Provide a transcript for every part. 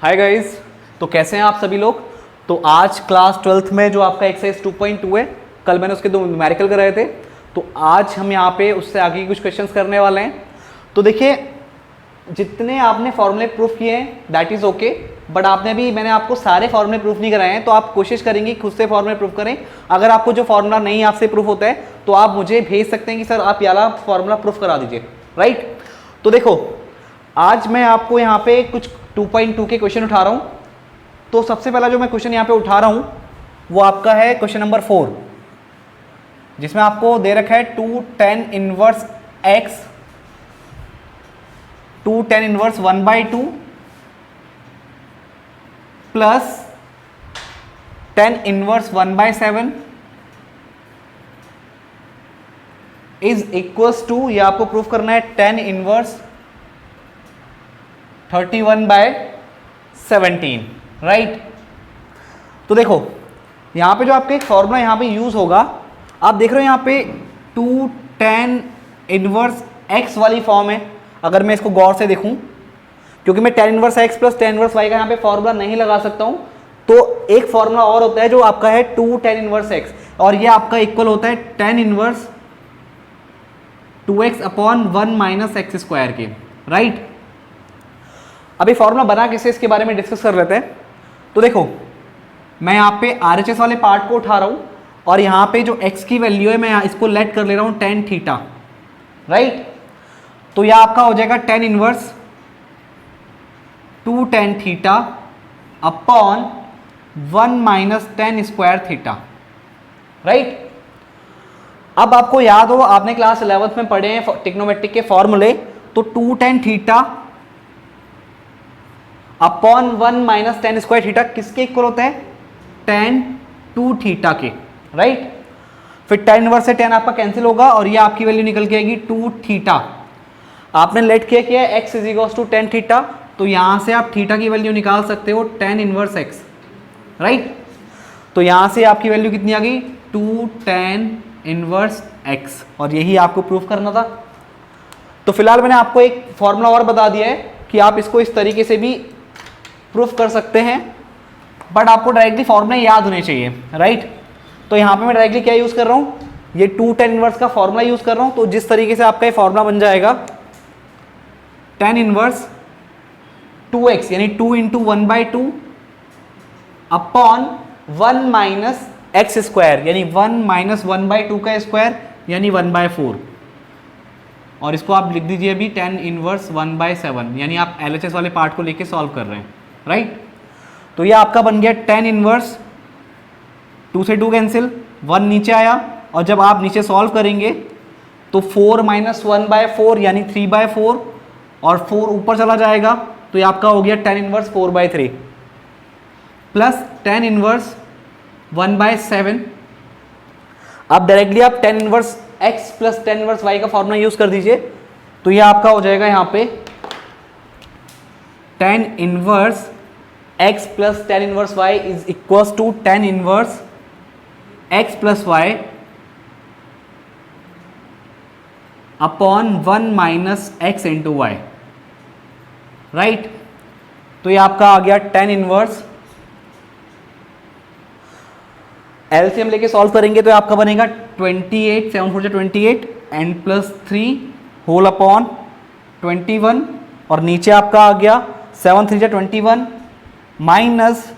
Hi guys, तो कैसे हैं आप सभी लोग। तो आज क्लास 12th में जो आपका एक्सरसाइज 2.2 है, कल मैंने उसके 2 न्यूमेरिकल कराए थे, तो आज हम यहाँ पे उससे आगे कुछ क्वेश्चंस करने वाले हैं। तो देखिए, जितने आपने फॉर्मूले प्रूफ किए हैं दैट इज़ ओके, बट मैंने आपको सारे फॉर्मूले प्रूफ नहीं कराए हैं, तो आप कोशिश करेंगे खुद से फॉर्मूले प्रूफ करें। अगर आपको जो फॉर्मूला नहीं आपसे प्रूफ होता है तो आप मुझे भेज सकते हैं कि सर आप याला फॉर्मूला प्रूफ करा दीजिए, राइट। तो देखो, आज मैं आपको यहाँ पे कुछ 2.2 के क्वेश्चन उठा रहा हूँ। तो सबसे पहला जो मैं क्वेश्चन यहाँ पे उठा रहा हूँ वो आपका है क्वेश्चन नंबर 4, जिसमें आपको दे रखा है 2 tan इनवर्स x 2 tan इनवर्स 1/2 plus tan inverse 1/7 is equals to, ये आपको प्रूफ करना है, tan इनवर्स 31/17, राइट। तो देखो, यहां पे जो आपका एक फॉर्मूला यहां पे यूज होगा, आप देख रहे हो यहां पे 2 tan इनवर्स x वाली फॉर्म है। अगर मैं इसको गौर से देखूं, क्योंकि मैं tan inverse x plus tan inverse y का यहां पे फॉर्मूला नहीं लगा सकता हूं, तो एक फॉर्मूला और होता है जो आपका है 2 tan इनवर्स x, और ये आपका इक्वल होता है tan inverse 2x upon 1 minus x square के, राइट। अभी फॉर्मूला बना कैसे, इसके बारे में डिस्कस कर लेते हैं। तो देखो, मैं यहाँ पे RHS वाले पार्ट को उठा रहा हूँ और यहाँ पे जो x की वैल्यू है मैं इसको लेट कर ले रहा हूँ tan थीटा, राइट। तो यह आपका हो जाएगा tan inverse 2 tan theta upon 1 minus tan square theta, right. अब आपको याद हो, आपने क्लास 11th में पढ़े हैं ट्रिग्नोमेट्रिक के फॉर्मूले, तो 2 tan theta upon 1 minus tan square theta किसके इक्वल होता है, tan 2 थीटा के, राइट। फिर tan इनवर्स से tan आपका कैंसिल होगा और ये आपकी वैल्यू निकल के आएगी 2 थीटा। आपने लेट किया x is equals to tan theta, तो यहां से आप थीटा की वैल्यू निकाल सकते हो tan इनवर्स x, राइट। तो यहां से आपकी वैल्यू कितनी आ गई, 2 tan इनवर्स x, और यही आपको प्रूफ करना था। तो फिलहाल मैंने आपको एक फॉर्मूला और बता दिया है कि आप इसको इस तरीके से भी प्रूफ कर सकते हैं, बट आपको डायरेक्टली फॉर्मूला याद होने चाहिए, राइट। तो यहाँ पे मैं डायरेक्टली क्या यूज कर रहा हूँ, ये 2 tan इनवर्स का फॉर्मूला यूज कर रहा हूँ। तो जिस तरीके से आपका ये फॉर्मूला बन जाएगा, tan इनवर्स 2x यानी 2 into 1/2 upon 1 minus x square यानी 1 माइनस 1/2 का स्क्वायर यानी 1/4, और इसको आप लिख दीजिए अभी tan इनवर्स 1/7, यानी आप LHS वाले पार्ट को लेके सॉल्व कर रहे हैं, राइट। तो ये आपका बन गया tan इनवर्स 2 से 2 कैंसिल, 1 नीचे आया, और जब आप नीचे सॉल्व करेंगे तो 4 माइनस 1/4 यानी 3/4, और 4 ऊपर चला जाएगा, तो ये आपका हो गया tan inverse 4/3 plus tan inverse 1/7। अब डायरेक्टली आप tan inverse x plus tan inverse y का फॉर्मूला यूज कर दीजिए, तो ये आपका हो जाएगा यहाँ पे tan inverse x plus tan inverse y is equals to tan inverse x plus y upon 1 minus x into y, right. तो ये आपका आ गया tan इनवर्स, एलसीएम लेके सॉल्व करेंगे तो आपका बनेगा 28, 7 4 28 एंड प्लस 3 होल अपॉन 21, और नीचे आपका आ गया 7 3 21 माइनस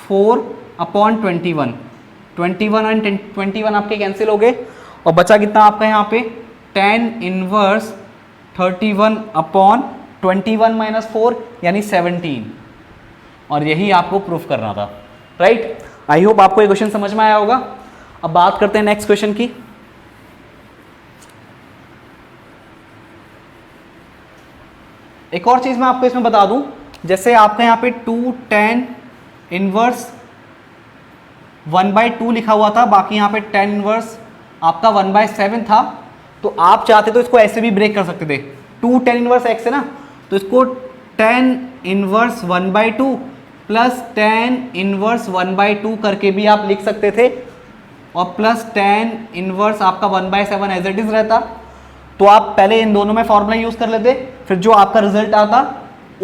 4 अपॉन 21 एंड 21 आपके कैंसिल हो गए, और बचा कितना आपका यहाँ पे tan इनवर्स 31 अपॉन 21 माइनस 4 यानी 17, और यही आपको प्रूफ करना था, राइट। आई होप आपको ये क्वेश्चन समझ में आया होगा। अब बात करते हैं नेक्स्ट क्वेश्चन की। एक और चीज मैं आपको इसमें बता दूं, जैसे आपका यहाँ पे 2 tan इनवर्स 1/2 लिखा हुआ था, बाकी यहाँ पे tan इनवर्स आपका 1/7 था, तो आप चाहते तो इसको ऐसे भी ब्रेक कर सकते थे। 2 tan इनवर्स x है ना, तो इसको tan इनवर्स 1/2 प्लस tan इनवर्स 1/2 करके भी आप लिख सकते थे, और प्लस tan इनवर्स आपका 1/7 एज इट इज रहता। तो आप पहले इन दोनों में फॉर्मूला यूज कर लेते, फिर जो आपका रिजल्ट आता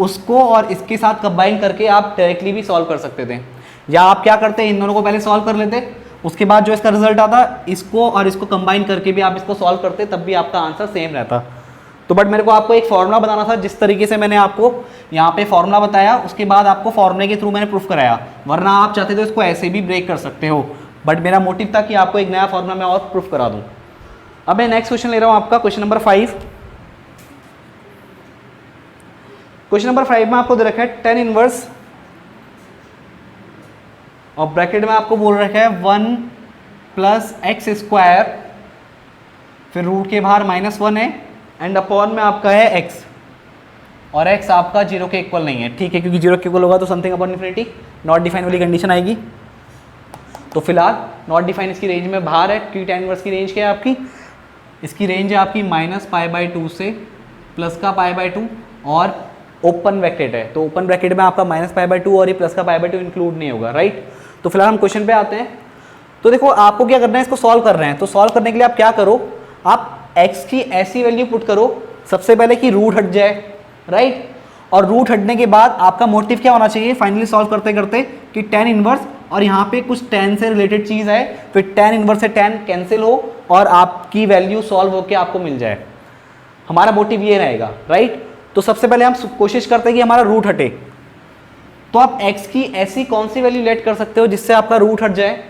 उसको और इसके साथ कंबाइन करके आप डायरेक्टली भी सॉल्व कर सकते थे, या आप क्या करते इन दोनों को पहले सॉल्व कर लेते, उसके बाद जो इसका रिजल्ट आता इसको और इसको कंबाइन करके भी आप इसको सॉल्व करते, तब भी आपका आंसर सेम रहता। तो बट मेरे को आपको एक फॉर्मूला बताना था, जिस तरीके से मैंने आपको यहाँ पे फॉर्मूला बताया उसके बाद आपको फॉर्मूले के थ्रू मैंने प्रूफ कराया, वरना आप चाहते तो इसको ऐसे भी ब्रेक कर सकते हो, बट मेरा मोटिव था कि आपको एक नया फॉर्मूला मैं और प्रूफ करा दूँ। अब मैं नेक्स्ट क्वेश्चन ले रहा हूँ आपका, क्वेश्चन नंबर 5। क्वेश्चन नंबर 5 में आपको दे रखा है tan इनवर्स और ब्रैकेट में आपको बोल रखा है 1 प्लस एक्स स्क्वायर, फिर रूट के बाहर -1 है एंड अपॉन में आपका है x, और x आपका 0 के इक्वल नहीं है, ठीक है, क्योंकि 0 के इक्वल होगा तो something upon infinity not define वाली कंडीशन आएगी। तो फिलहाल नॉट डिफाइन इसकी रेंज में बाहर है, क्योंकि tan इनवर्स की रेंज क्या है आपकी, इसकी रेंज है आपकी -π/2 से प्लस का π/2 और ओपन ब्रैकेट है, तो ओपन ब्रैकेट में आपका -π/2 और ये प्लस का π/2 इंक्लूड नहीं होगा, राइट। तो फिलहाल हम क्वेश्चन पे आते हैं। तो देखो आपको क्या करना है, इसको सॉल्व कर रहे हैं, तो सॉल्व करने के लिए आप क्या करो, आप x की ऐसी वैल्यू पुट करो सबसे पहले कि रूट हट जाए, राइट, और रूट हटने के बाद आपका मोटिव क्या होना चाहिए फाइनली सॉल्व करते करते कि tan इनवर्स और यहाँ पे कुछ tan से रिलेटेड चीज़ है, फिर tan इनवर्स से tan कैंसिल हो और आपकी वैल्यू सॉल्व होकर आपको मिल जाए, हमारा मोटिव ये रहेगा, राइट। तो सबसे पहले हम कोशिश करते हैं कि हमारा रूट हटे, तो आप x की ऐसी कौन सी वैल्यू लेट कर सकते हो जिससे आपका रूट हट जाए।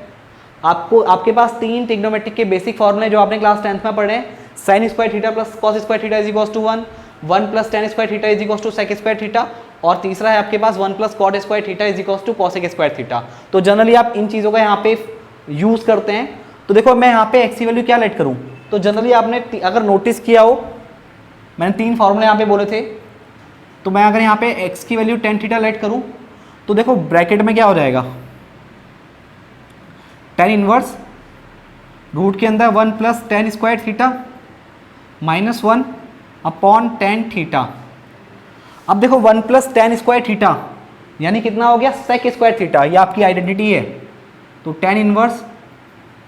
आपके पास 3 ट्रिग्नोमेट्रिक के बेसिक फॉर्मूले जो आपने क्लास 10th में पढ़े हैं, sin square theta plus cos square theta is equals to 1 plus tan square theta is equals to sec square theta, और तीसरा है आपके पास 1 plus cot square theta is equals to cosec square theta. तो generally आप इन चीज़ों का यहाँ पे यूज़ करते हैं। तो देखो मैं यहाँ पे x की वैल्यू क्या लेट करूँ, तो जनरली आपने अगर नोटिस किया हो मैंने 3 फॉर्मूले यहाँ पे बोले थे, तो मैं अगर यहाँ पे x की वैल्यू tan थीटा लेट करूँ तो देखो ब्रैकेट में क्या हो जाएगा, tan इनवर्स रूट के अंदर 1 plus tan square theta -1 upon tan theta. अब देखो 1 प्लस tan स्क्वायर थीटा यानी कितना हो गया, sec स्क्वायर थीटा, ये आपकी आइडेंटिटी है, तो tan इनवर्स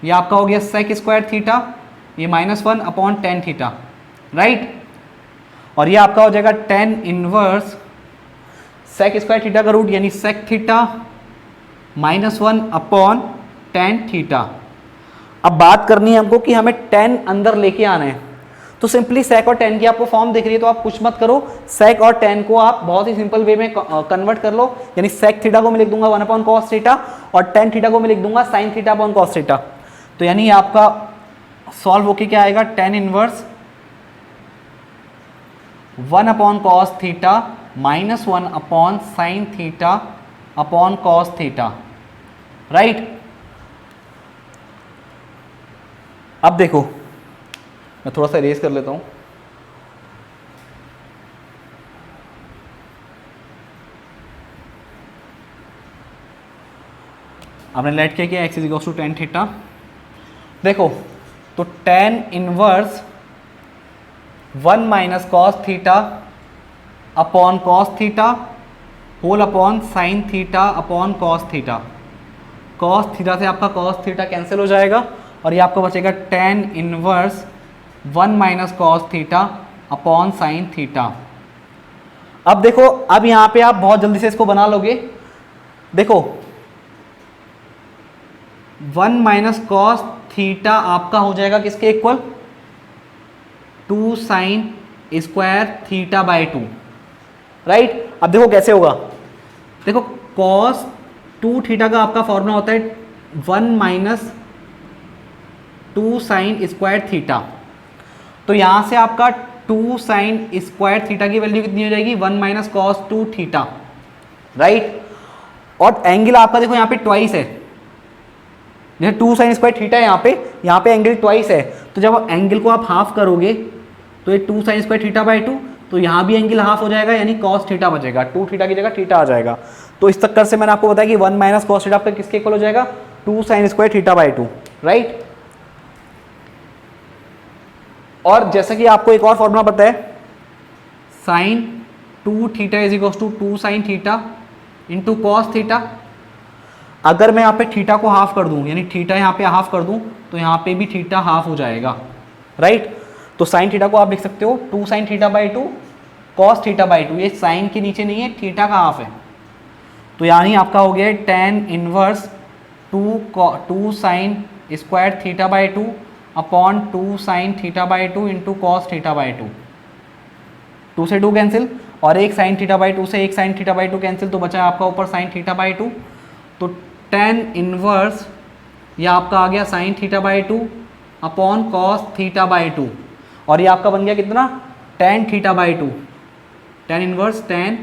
ये आपका हो गया sec स्क्वायर थीटा, ये -1 अपॉन tan थीटा, राइट, और ये आपका हो जाएगा tan inverse sec square theta का रूट यानी sec theta -1 upon tan theta. अब बात करनी है हमको कि हमें tan अंदर लेके आना है, तो सिंपली sec और tan की आपको फॉर्म दिख रही है, तो आप कुछ मत करो, sec और tan को आप बहुत ही सिंपल वे में कन्वर्ट कर लो, यानी sec थीटा को मैं लिख दूंगा 1 अपॉन cos थीटा और tan थीटा को मैं लिख दूंगा sin theta upon cos theta. तो यानी आपका सॉल्व होके क्या आएगा, tan inverse 1 upon cos theta -1 upon sin theta upon cos theta, right. अब देखो मैं थोड़ा सा इरेज कर लेता हूं, आपने लेट किया कि x is equals to tan theta. देखो तो tan inverse 1 minus cos theta upon cos theta whole upon sine theta upon cos theta. Cos theta से आपका कॉस थीटा कैंसिल हो जाएगा और ये आपको बचेगा tan inverse 1 minus cos theta upon sine theta. अब देखो, अब यहाँ पे आप बहुत जल्दी से इसको बना लोगे। देखो 1 माइनस कॉस थीटा आपका हो जाएगा किसके equal, 2 sine square theta by 2, right. अब देखो कैसे होगा, देखो कॉस 2 थीटा का आपका फॉर्मूला होता है 1 माइनस 2 साइन स्क्वायर थीटा। तो यहां से आपका 2 साइन स्क्वायर थीटा की वैल्यू कितनी हो जाएगी, 1 माइनस कॉस 2 थीटा, राइट। और एंगल आपका देखो यहाँ पे ट्वाइस है, जैसे 2 साइन स्क्वायर थीटा है यहाँ पे एंगल ट्वाइस है। तो जब एंगल को आप हाफ करोगे तो ये 2 साइन स्क्वायर थीटा बाई 2, तो यहाँ भी एंगल हाफ हो जाएगा, यानी कॉस थीटा बचेगा, 2 थीटा की जगह थीटा आ जाएगा। तो इस चक्कर से मैंने आपको बताया कि 1 माइनस कॉस थीटा आपका किसके इक्वल हो जाएगा, 2 sine square theta by 2, right. और जैसा कि आपको एक और फॉर्मूला पता है, sine 2 theta is equal to 2 sine theta into cos theta. अगर मैं यहाँ पे थीटा को हाफ कर दूं, यानी थीटा यहाँ पे हाफ कर दूं, तो यहाँ पे भी थीटा हाफ हो जाएगा, राइट। तो साइन थीटा को आप लिख सकते हो 2 sine theta by 2 cos theta by to, ये साइन के नीचे नहीं है, थीटा का हाफ है, तो यानी आपका हो गया tan inverse two sine square theta by two upon two sine theta by two into cos theta by two, two से टू कैंसिल और एक साइन थीटा बाई टू से एक sine theta by two cancel, तो बचा आपका ऊपर sine theta by two, तो टेन इनवर्स ये आपका आ गया sine theta by two upon cos theta by two, और ये आपका बन गया कितना ten theta by two, tan inverse tan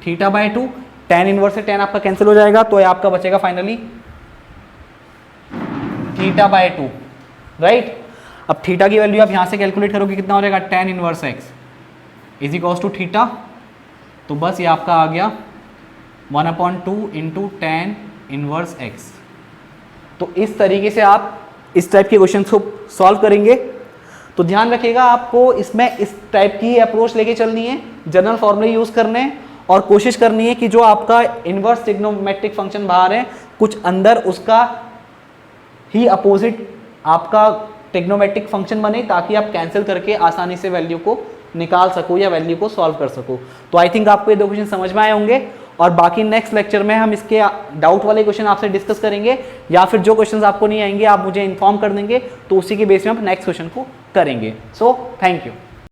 theta by two, tan inverse से टेन आपका कैंसिल हो जाएगा, तो ये आपका बचेगा finally theta by two, right. अब थीटा की वैल्यू आप यहाँ से कैलकुलेट करोगे कितना हो जाएगा, tan inverse x is equals to theta, तो बस ये आपका आ गया 1/2 इंटू टेन इनवर्स एक्स। तो इस तरीके से आप इस टाइप के क्वेश्चन को सॉल्व करेंगे। तो ध्यान रखिएगा आपको इसमें इस टाइप की अप्रोच लेके चलनी है, जनरल फॉर्मूले यूज करने हैं और कोशिश करनी है कि जो आपका इनवर्स ट्रिग्नोमेट्रिक फंक्शन बाहर है कुछ अंदर उसका ही अपोजिट आपका ट्रिग्नोमेट्रिक फंक्शन बने, ताकि आप कैंसिल करके आसानी से वैल्यू को निकाल सको या वैल्यू को सॉल्व कर सको। तो आई थिंक आपको ये दो क्वेश्चन समझ में आए होंगे, और बाकी नेक्स्ट लेक्चर में हम इसके डाउट वाले क्वेश्चन आपसे डिस्कस करेंगे, या फिर जो क्वेश्चंस आपको नहीं आएंगे आप मुझे इन्फॉर्म कर देंगे, तो उसी के बेस में हम नेक्स्ट क्वेश्चन को करेंगे। So thank you.